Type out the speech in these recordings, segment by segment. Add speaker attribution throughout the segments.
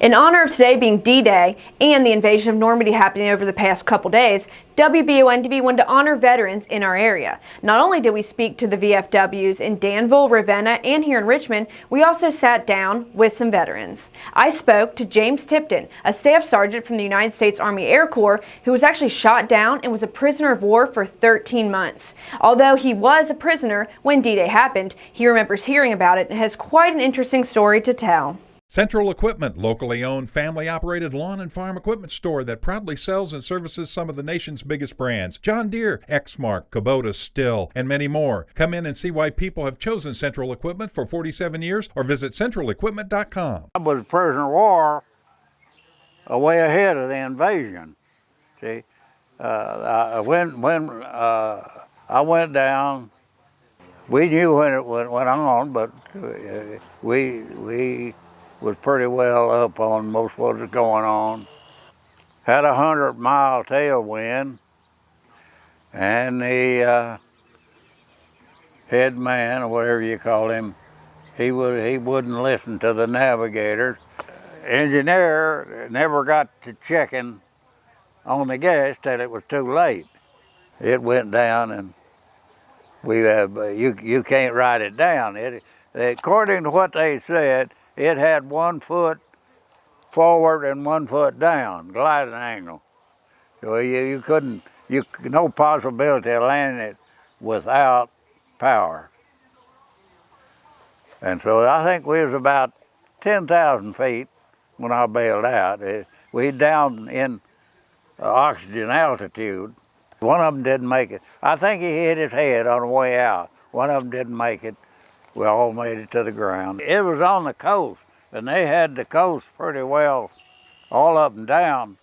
Speaker 1: In honor of today being D-Day and the invasion of Normandy happening over the past couple days, WBON-TV wanted to honor veterans in our area. Not only did we speak to the VFWs in Danville, Ravenna, and here in Richmond, we also sat down with some veterans. I spoke to James Tipton, a staff sergeant from the United States Army Air Corps who was actually shot down and was a prisoner of war for 13 months. Although he was a prisoner when D-Day happened, he remembers hearing about it and has quite an interesting story to tell.
Speaker 2: Central Equipment, locally owned, family-operated lawn and farm equipment store that proudly sells and services some of the nation's biggest brands. John Deere, Exmark, Kubota, Stihl, and many more. Come in and see why people have chosen Central Equipment for 47 years or visit centralequipment.com.
Speaker 3: I was a prisoner of war way ahead of the invasion. See, when I went down, we knew when it went on, but we was pretty well up on most what was going on. Had a 100-mile tailwind, and the head man, or whatever you call him, he wouldn't listen to the navigators. Engineer never got to checking on the gas till it was too late. It went down, and you can't write it down. According to what they said, it had 1 foot forward and 1 foot down, gliding angle. So no possibility of landing it without power. And so I think we was about 10,000 feet when I bailed out. We down in oxygen altitude. One of them didn't make it. I think he hit his head on the way out. One of them didn't make it. We all made it to the ground. It was on the coast, and they had the coast pretty well all up and down.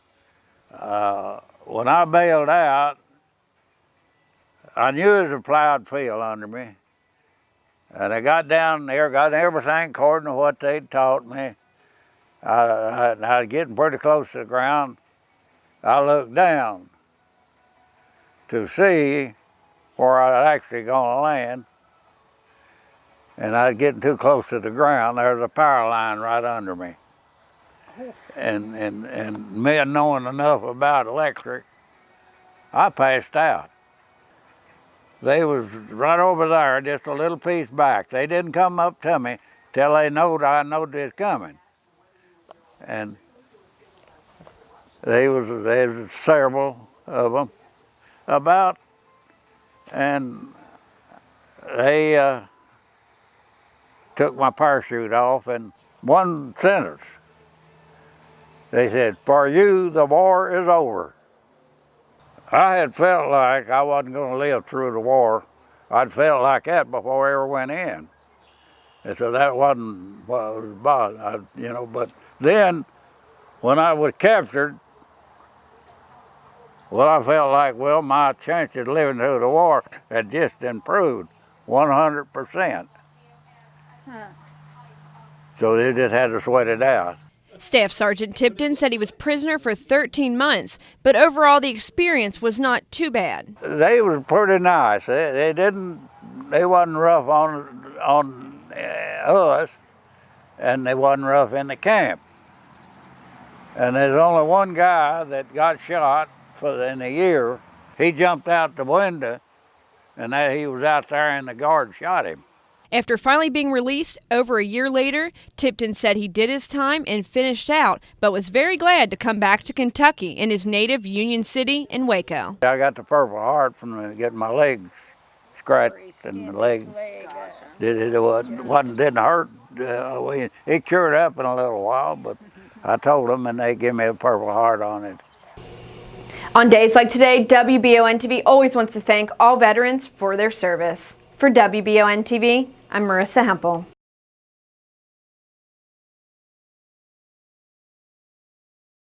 Speaker 3: When I bailed out, I knew it was a plowed field under me. And I got down there, got everything according to what they'd taught me. I was getting pretty close to the ground. I looked down to see where I was actually going to land. And I was getting too close to the ground. There was a power line right under me. And me knowing enough about electric, I passed out. They was right over there, just a little piece back. They didn't come up to me till I knowed it was coming. And there was several of them about, and they took my parachute off in one sentence. They said, "For you, the war is over." I had felt like I wasn't going to live through the war. I'd felt like that before I ever went in. And so that wasn't what it was about, but then when I was captured, well, I felt like, my chances of living through the war had just improved 100%. So they just had to sweat it out.
Speaker 1: Staff Sergeant Tipton said he was prisoner for 13 months, but overall the experience was not too bad.
Speaker 3: They was pretty nice. They wasn't rough on us, and they wasn't rough in the camp. And there's only one guy that got shot in a year. He jumped out the window, and he was out there, and the guard shot him.
Speaker 1: After finally being released over a year later, Tipton said he did his time and finished out, but was very glad to come back to Kentucky in his native Union City in Waco.
Speaker 3: I got the Purple Heart from getting my legs scratched, and the leg didn't hurt. It cured up in a little while, but I told them, and they gave me a Purple Heart on it.
Speaker 1: On days like today, WBON-TV always wants to thank all veterans for their service. For WBON-TV, I'm Marisa Hempel.